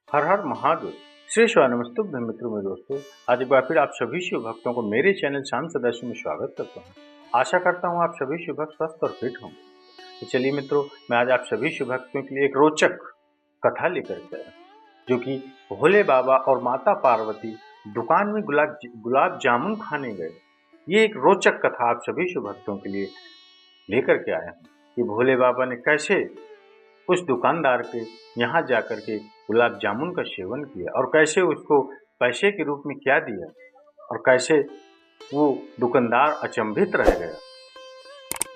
हर हर महादेव। श्री शिवानमस्तुभ्यं मित्रों में दोस्तों, आज एक बार फिर आप सभी शिव भक्तों को मेरे चैनल शाम सदाशिव में स्वागत करता हूँ। आशा करता हूँ आप सभी शिव भक्त स्वस्थ और फिट होंगे। तो चलिए मित्रों, मैं आज आप सभी शिव भक्तों के लिए एक रोचक कथा लेकर के आया, जो कि भोले बाबा और माता पार्वती दुकान में गुलाब जामुन खाने गए। ये एक रोचक कथा आप सभी शिव भक्तों के लिए लेकर के आया हूँ कि भोले बाबा ने कैसे उस दुकानदार के यहाँ जाकर के गुलाब जामुन का सेवन किया और कैसे उसको पैसे के रूप में क्या दिया और कैसे वो दुकानदार अचंभित रह गया।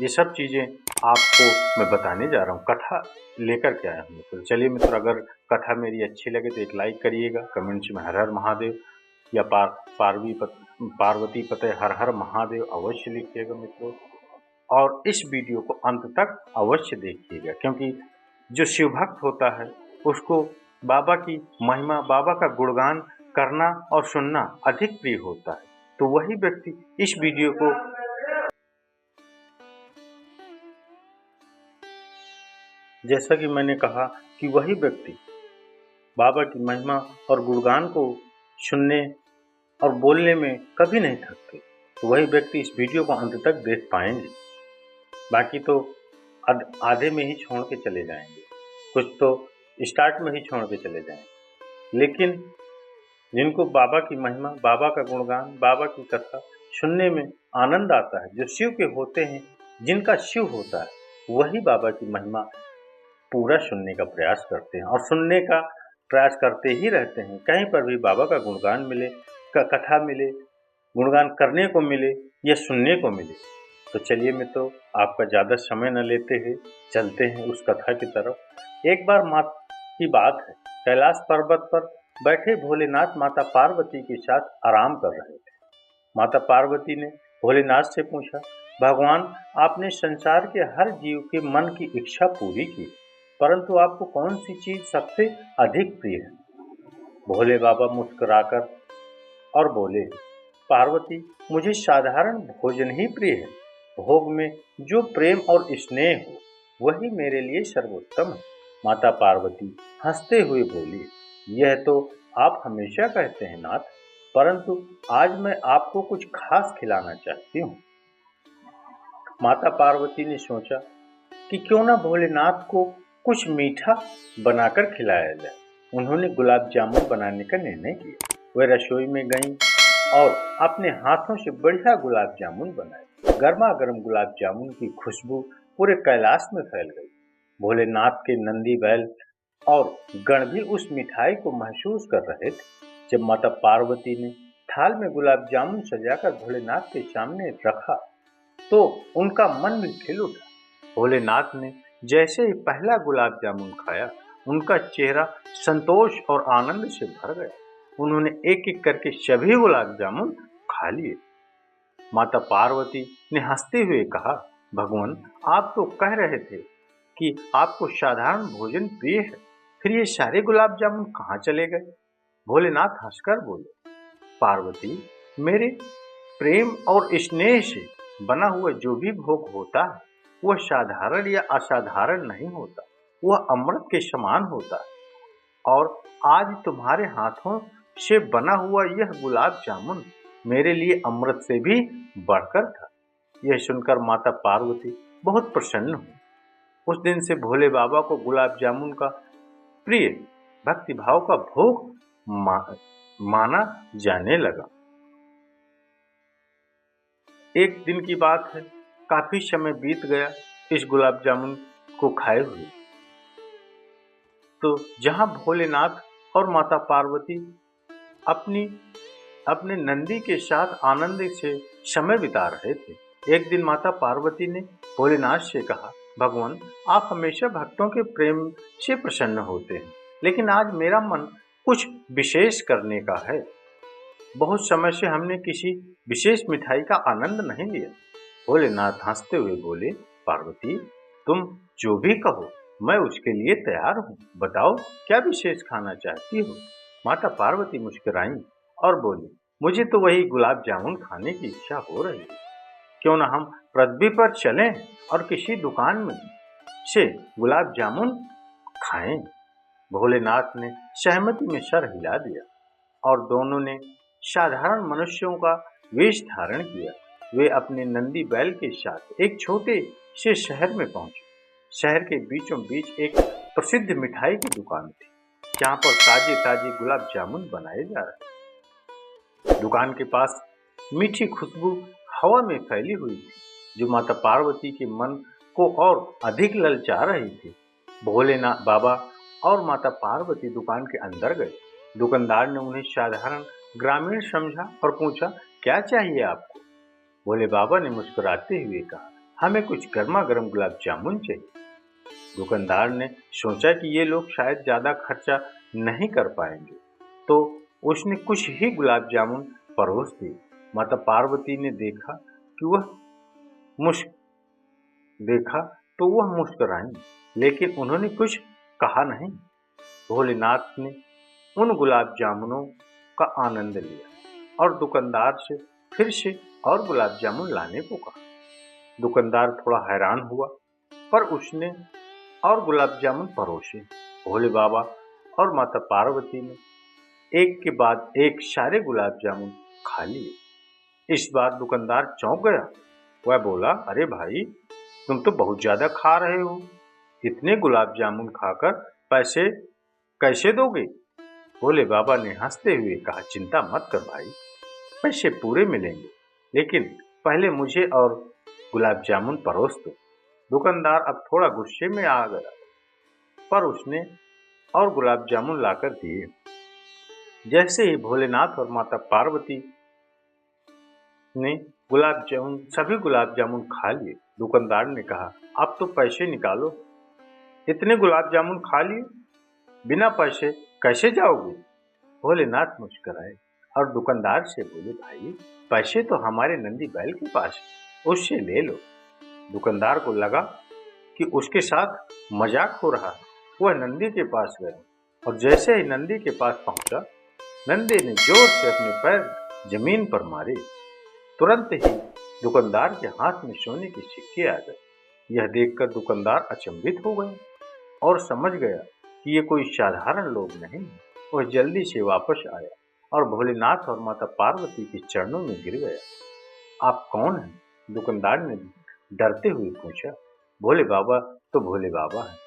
ये सब चीज़ें आपको मैं बताने जा रहा हूँ, कथा लेकर के आया हूँ मित्र। चलिए मित्र, अगर कथा मेरी अच्छी लगे तो एक लाइक करिएगा, कमेंट्स में हर हर महादेव या पार्वती पते हर हर महादेव अवश्य लिखिएगा मित्रों। और इस वीडियो को अंत तक अवश्य देखिएगा, क्योंकि जो शिव भक्त होता है उसको बाबा की महिमा, बाबा का गुणगान करना और सुनना अधिक प्रिय होता है। तो वही व्यक्ति इस वीडियो को जैसा कि मैंने कहा कि वही व्यक्ति बाबा की महिमा और गुणगान को सुनने और बोलने में कभी नहीं थकते, तो वही व्यक्ति इस वीडियो को अंत तक देख पाएंगे। बाकी तो आधे में ही छोड़ के चले जाएंगे, कुछ तो स्टार्ट में ही छोड़ के चले जाएंगे। लेकिन जिनको बाबा की महिमा, बाबा का गुणगान, बाबा की कथा सुनने में आनंद आता है, जो शिव के होते हैं, जिनका शिव होता है, वही बाबा की महिमा पूरा सुनने का प्रयास करते हैं और सुनने का प्रयास करते ही रहते हैं। कहीं पर भी बाबा का गुणगान मिले, कथा मिले, गुणगान करने को मिले या सुनने को मिले। तो चलिए मित्रों, आपका ज़्यादा समय न लेते हुए चलते हैं उस कथा की तरफ। एक बार की बात है, कैलाश पर्वत पर बैठे भोलेनाथ माता पार्वती के साथ आराम कर रहे थे। माता पार्वती ने भोलेनाथ से पूछा, भगवान, आपने संसार के हर जीव के मन की इच्छा पूरी की, परंतु आपको कौन सी चीज सबसे अधिक प्रिय है? भोले बाबा मुस्कुराकर और बोले, पार्वती, मुझे साधारण भोजन ही प्रिय है। भोग में जो प्रेम और स्नेह हो वही मेरे लिए सर्वोत्तम है। माता पार्वती हंसते हुए बोली, यह तो आप हमेशा कहते हैं नाथ, परंतु आज मैं आपको कुछ खास खिलाना चाहती हूँ। माता पार्वती ने सोचा कि क्यों ना भोलेनाथ को कुछ मीठा बनाकर खिलाया जाए। उन्होंने गुलाब जामुन बनाने का निर्णय किया। वे रसोई में गईं और अपने हाथों से बढ़िया गुलाब जामुन बनाए। गर्मा गर्म गुलाब जामुन की खुशबू पूरे कैलाश में फैल गई। भोलेनाथ के नंदी बैल और गण भी उस मिठाई को महसूस कर रहे थे। जब माता पार्वती ने थाल में गुलाब जामुन सजाकर भोलेनाथ के सामने रखा तो उनका मन भी खिल उठा। भोलेनाथ ने जैसे ही पहला गुलाब जामुन खाया, उनका चेहरा संतोष और आनंद से भर गया। उन्होंने एक एक करके सभी गुलाब जामुन खा लिए। माता पार्वती ने हंसते हुए कहा, भगवान, आप तो कह रहे थे कि आपको साधारण भोजन प्रिय है, फिर ये सारे गुलाब जामुन कहाँ चले गए? भोलेनाथ हंसकर बोले, पार्वती, मेरे प्रेम और स्नेह से बना हुआ जो भी भोग होता है वह साधारण या असाधारण नहीं होता, वह अमृत के समान होता है। और आज तुम्हारे हाथों से बना हुआ यह गुलाब जामुन मेरे लिए अमृत से भी बढ़कर था। यह सुनकर माता पार्वती बहुत प्रसन्न हुई। उस दिन से भोले बाबा को गुलाब जामुन का प्रिय भक्तिभाव का भोग माना जाने लगा। एक दिन की बात है, काफी समय बीत गया इस गुलाब जामुन को खाए हुए। तो जहां भोलेनाथ और माता पार्वती अपने नंदी के साथ आनंद से समय बिता रहे थे, एक दिन माता पार्वती ने भोलेनाथ से कहा, भगवान, आप हमेशा भक्तों के प्रेम से प्रसन्न होते हैं, लेकिन आज मेरा मन कुछ विशेष करने का है। बहुत समय से हमने किसी विशेष मिठाई का आनंद नहीं लिया। भोलेनाथ हंसते हुए बोले, पार्वती, तुम जो भी कहो मैं उसके लिए तैयार हूँ। बताओ क्या विशेष खाना चाहती हो? माता पार्वती मुस्कुराईं और बोली, मुझे तो वही गुलाब जामुन खाने की इच्छा हो रही है। क्यों ना हम पृथ्वी पर चलें और किसी दुकान में से गुलाब जामुन खाएं। भोलेनाथ ने सहमति में सर हिला दिया और दोनों ने साधारण मनुष्यों का वेश धारण किया। वे अपने नंदी बैल के साथ एक छोटे से शहर में पहुंचे। शहर के बीचों बीच एक प्रसिद्ध मिठाई की दुकान थी, जहां पर ताजे ताजे गुलाब जामुन बनाए जा रहे। दुकान के पास मीठी खुशबू हवा में फैली हुई थी, जो माता पार्वती के मन को और अधिक ललचा रही थी। भोलेनाथ बाबा और माता पार्वती दुकान के अंदर गए। दुकानदार ने उन्हें साधारण ग्रामीण समझा और पूछा, क्या चाहिए आपको? भोले बाबा ने मुस्कुराते हुए कहा, हमें कुछ गर्मा गर्म गुलाब जामुन चाहिए। दुकानदार ने सोचा कि ये लोग शायद ज्यादा खर्चा नहीं कर पाएंगे, तो उसने कुछ ही गुलाब जामुन परोस दिए। माता पार्वती ने देखा तो वह मुस्कुराई, लेकिन उन्होंने कुछ कहा नहीं। भोलेनाथ ने उन गुलाब जामुनों का आनंद लिया और दुकानदार से फिर से और गुलाब जामुन लाने को कहा। दुकानदार थोड़ा हैरान हुआ, पर उसने और गुलाब जामुन परोसे। भोले बाबा और माता पार्वती ने एक के बाद एक सारे गुलाब जामुन खा लिए। इस बार दुकानदार चौंक गया। वह बोला, अरे भाई, तुम तो बहुत ज्यादा खा रहे हो। इतने गुलाब जामुन खाकर पैसे कैसे दोगे? भोले बाबा ने हंसते हुए कहा, चिंता मत कर भाई, पैसे पूरे मिलेंगे, लेकिन पहले मुझे और गुलाब जामुन परोस दो। दुकानदार अब थोड़ा गुस्से में आ गया, पर उसने और गुलाब जामुन लाकर दिए। जैसे ही भोलेनाथ और माता पार्वती ने सभी गुलाब जामुन खा लिए, दुकानदार ने कहा, अब तो पैसे निकालो। इतने गुलाब जामुन खा लिए, बिना पैसे कैसे जाओगे? भोलेनाथ मुस्कुराए और दुकानदार से बोले, भाई, पैसे तो हमारे नंदी बैल के पास है, उससे ले लो। दुकानदार को लगा कि उसके साथ मजाक हो रहा है। वह नंदी के पास गया और जैसे ही नंदी के पास पहुंचा, नंदी ने जोर से अपने पैर जमीन पर मारे। तुरंत ही दुकानदार के हाथ में सोने के सिक्के आ गए। यह देखकर दुकानदार अचंभित हो गया और समझ गया कि ये कोई साधारण लोग नहीं। वह जल्दी से वापस आया और भोलेनाथ और माता पार्वती के चरणों में गिर गया। आप कौन हैं? दुकानदार ने डरते हुए पूछा। भोले बाबा तो भोले बाबा हैं।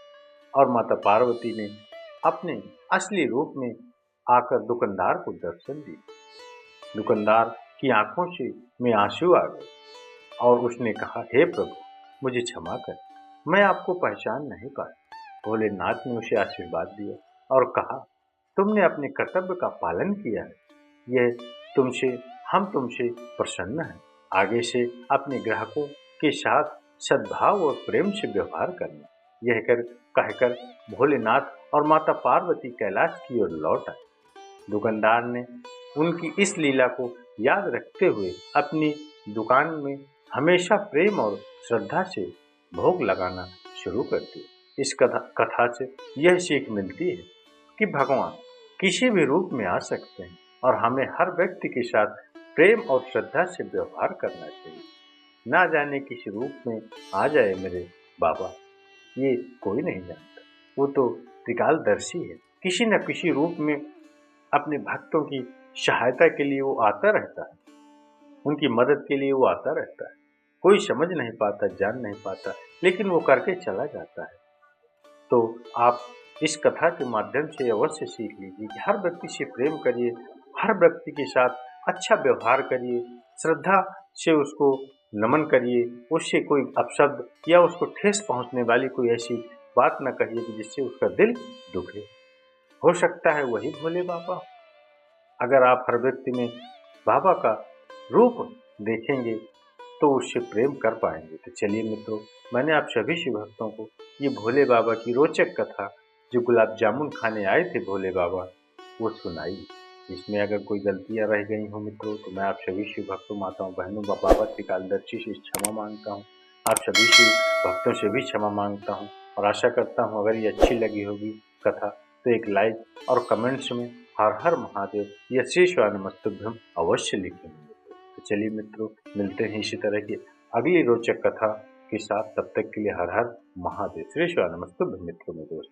और माता पार्वती ने अपने असली रूप में आकर दुकानदार को दर्शन दिया। दुकानदार की आंखों में आंसू आ गए और उसने कहा, हे प्रभु, मुझे क्षमा कर, मैं आपको पहचान नहीं पाया। भोलेनाथ ने उसे आशीर्वाद दिया और कहा, तुमने अपने कर्तव्य का पालन किया है, हम तुमसे प्रसन्न हैं। आगे से अपने ग्राहकों के साथ सद्भाव और प्रेम से व्यवहार करना। यह कहकर भोलेनाथ और माता पार्वती कैलाश की ओर लौट आए। दुकानदार ने उनकी इस लीला को याद रखते हुए अपनी दुकान में हमेशा प्रेम और श्रद्धा से भोग लगाना शुरू कर दिया। इस कथा से यह सीख मिलती है कि भगवान किसी भी रूप में आ सकते हैं और हमें हर व्यक्ति के साथ प्रेम और श्रद्धा से व्यवहार करना चाहिए। ना जाने किस रूप में आ जाए मेरे बाबा, ये कोई नहीं जानता। वो तो त्रिकालदर्शी है। किसी न किसी रूप में अपने भक्तों की सहायता के लिए वो आता रहता है, उनकी मदद के लिए वो आता रहता है। कोई समझ नहीं पाता, जान नहीं पाता, लेकिन वो करके चला जाता है। तो आप इस कथा के माध्यम से अवश्य सीख लीजिए कि हर व्यक्ति से प्रेम करिए, हर व्यक्ति के साथ अच्छा व्यवहार करिए, श्रद्धा से उसको नमन करिए, उससे कोई अपशब्द या उसको ठेस पहुंचने वाली कोई ऐसी बात न कहिए कि जिससे उसका दिल दुखे। हो सकता है वही भोले बाबा। अगर आप हर व्यक्ति में बाबा का रूप देखेंगे तो उससे प्रेम कर पाएंगे। तो चलिए मित्रों, मैंने आप सभी शिव भक्तों को ये भोले बाबा की रोचक कथा, जो गुलाब जामुन खाने आए थे भोले बाबा, वो सुनाई। इसमें अगर कोई गलतियां रह गई हो मित्रों, तो मैं आप सभी शिव भक्तों, माताओं, बहनों, बाबा त्रिकालदर्शी से क्षमा मांगता हूँ। आप सभी शिव भक्तों से भी क्षमा मांगता हूँ और आशा करता हूँ अगर ये अच्छी लगी होगी कथा तो एक लाइक और कमेंट्स में हर हर महादेव या श्री स्वानमस्तुभ्यम अवश्य लिखेंगे। तो चलिए मित्रों, मिलते हैं इसी तरह की अगली रोचक कथा के साथ। तब तक के लिए हर हर महादेव। श्री स्वानमस्तुभ्यम मित्रों में दोस्तों।